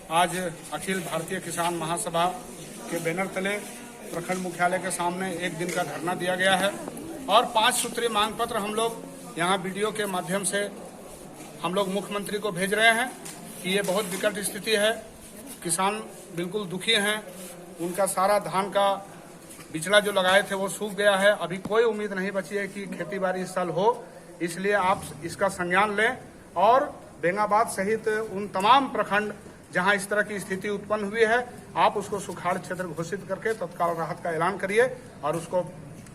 आज अखिल भारतीय किसान महासभा के बैनर तले प्रखंड मुख्यालय के सामने एक दिन का धरना दिया गया है और 5 सूत्रीय मांग पत्र हम लोग यहाँ वीडियो के माध्यम से हम लोग मुख्यमंत्री को भेज रहे हैं कि ये बहुत विकट स्थिति है। किसान बिल्कुल दुखी हैं, उनका सारा धान का बिचड़ा जो लगाए थे वो सूख गया है। अभी कोई उम्मीद नहीं बची है कि खेती बाड़ी इस साल हो, इसलिए आप इसका संज्ञान लें और बेंगाबाद सहित उन तमाम प्रखंड जहां इस तरह की स्थिति उत्पन्न हुई है, आप उसको सुखाड़ क्षेत्र घोषित करके तत्काल राहत का ऐलान करिए और उसको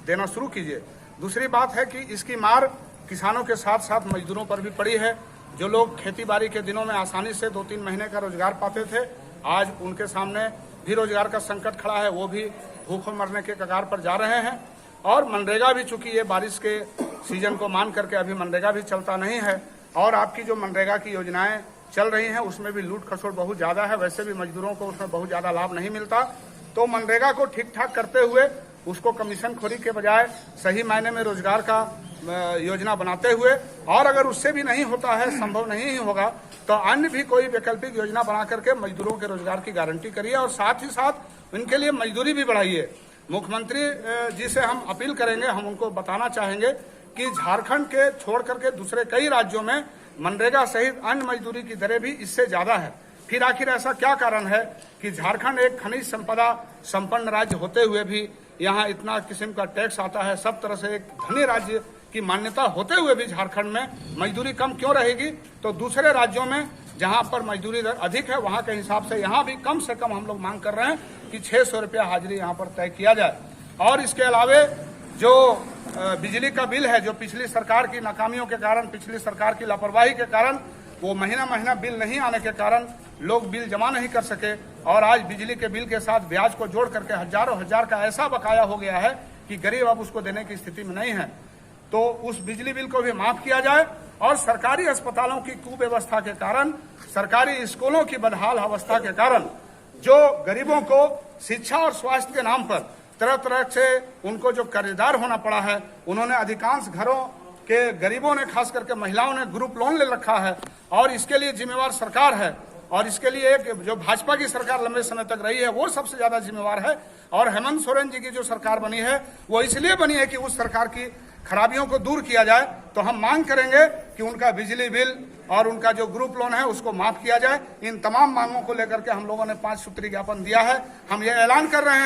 देना शुरू कीजिए। दूसरी बात है कि इसकी मार किसानों के साथ साथ मजदूरों पर भी पड़ी है। जो लोग खेती बाड़ी के दिनों में आसानी से 2-3 महीने का रोजगार पाते थे, आज उनके सामने भी रोजगार का संकट खड़ा है, वो भी भूखों मरने के कगार पर जा रहे हैं। और मनरेगा भी, चूंकि ये बारिश के सीजन को मान करके अभी मनरेगा भी चलता नहीं है और आपकी जो मनरेगा की योजनाएं चल रही हैं उसमें भी लूट खसोट बहुत ज्यादा है। वैसे भी मजदूरों को उसमें बहुत ज्यादा लाभ नहीं मिलता। तो मनरेगा को ठीक ठाक करते हुए उसको कमीशन खोरी के बजाय सही मायने में रोजगार का योजना बनाते हुए, और अगर उससे भी नहीं होता है, संभव नहीं ही होगा, तो अन्य भी कोई वैकल्पिक योजना बना करके मजदूरों के रोजगार की गारंटी करिए और साथ ही साथ उनके लिए मजदूरी भी बढ़ाइए। मुख्यमंत्री जी से हम अपील करेंगे, हम उनको बताना चाहेंगे कि झारखंड के छोड़ करके दूसरे कई राज्यों में मनरेगा सहित अन्य मजदूरी की दरें भी इससे ज्यादा है। फिर आखिर ऐसा क्या कारण है कि झारखंड एक खनिज संपदा संपन्न राज्य होते हुए भी यहाँ इतना किस्म का टैक्स आता है, सब तरह से एक धनी राज्य की मान्यता होते हुए भी झारखंड में मजदूरी कम क्यों रहेगी? तो दूसरे राज्यों में जहां पर मजदूरी दर अधिक है वहां के हिसाब से यहाँ भी कम से कम हम लोग मांग कर रहे हैं कि 600 रुपया हाजिरी यहाँ पर तय किया जाए। और इसके अलावे जो बिजली का बिल है, जो पिछली सरकार की नाकामियों के कारण, पिछली सरकार की लापरवाही के कारण वो महीना महीना बिल नहीं आने के कारण लोग बिल जमा नहीं कर सके और आज बिजली के बिल के साथ ब्याज को जोड़ करके हजारों हजार का ऐसा बकाया हो गया है कि गरीब अब उसको देने की स्थिति में नहीं है। तो उस बिजली बिल को भी माफ किया जाए और सरकारी अस्पतालों की कुव्यवस्था के कारण, सरकारी स्कूलों की बदहाल अवस्था के कारण जो गरीबों को शिक्षा और स्वास्थ्य के नाम पर तरह तरह से उनको जो कर्जदार होना पड़ा है, उन्होंने अधिकांश घरों के गरीबों ने, खास करके महिलाओं ने ग्रुप लोन ले रखा है और इसके लिए जिम्मेवार सरकार है। और इसके लिए एक जो भाजपा की सरकार लंबे समय तक रही है वो सबसे ज्यादा जिम्मेवार है। और हेमंत सोरेन जी की जो सरकार बनी है वो इसलिए बनी है कि उस सरकार की खराबियों को दूर किया जाए। तो हम मांग करेंगे कि उनका बिजली बिल और उनका जो ग्रुप लोन है उसको माफ किया जाए। इन तमाम मांगों को लेकर के हम लोगों ने 5 सूत्री ज्ञापन दिया है। हम ये ऐलान कर रहे हैं